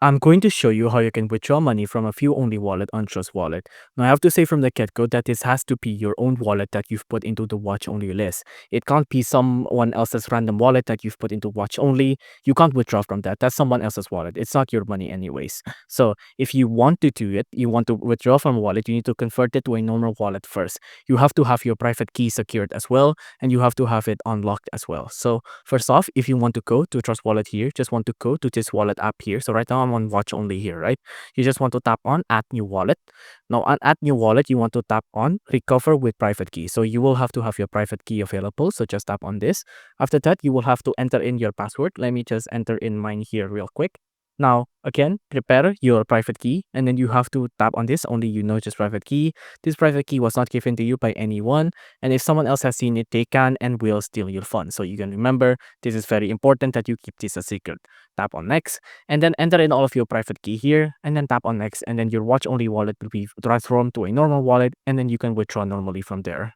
I'm going to show you how you can withdraw money from a few only wallet on Trust Wallet. Now, I have to say from the get-go that this has to be your own wallet that you've put into the watch only list. It can't be someone else's random wallet that you've put into watch only. You can't withdraw from that. That's someone else's wallet. It's not your money anyways. So if you want to do it, you want to withdraw from a wallet, you need to convert it to a normal wallet first. You have to have your private key secured as well, and you have to have it unlocked as well. So first off, if you want to go to Trust Wallet here, just want to go to this wallet app here. So right now I'm on watch only here, right? You just want to tap on add new wallet. Now on add new wallet, you want to tap on recover with private key. So you will have to have your private key available. So just tap on this. After that, you will have to enter in your password. Let me just enter in mine here real quick. Now, again, prepare your private key and then you have to tap on this. Only you know just private key. This private key was not given to you by anyone. And if someone else has seen it, they can and will steal your funds. So you can remember, this is very important that you keep this a secret. Tap on next and then enter in all of your private key here and then tap on next. And then your watch only wallet will be transformed to a normal wallet and then you can withdraw normally from there.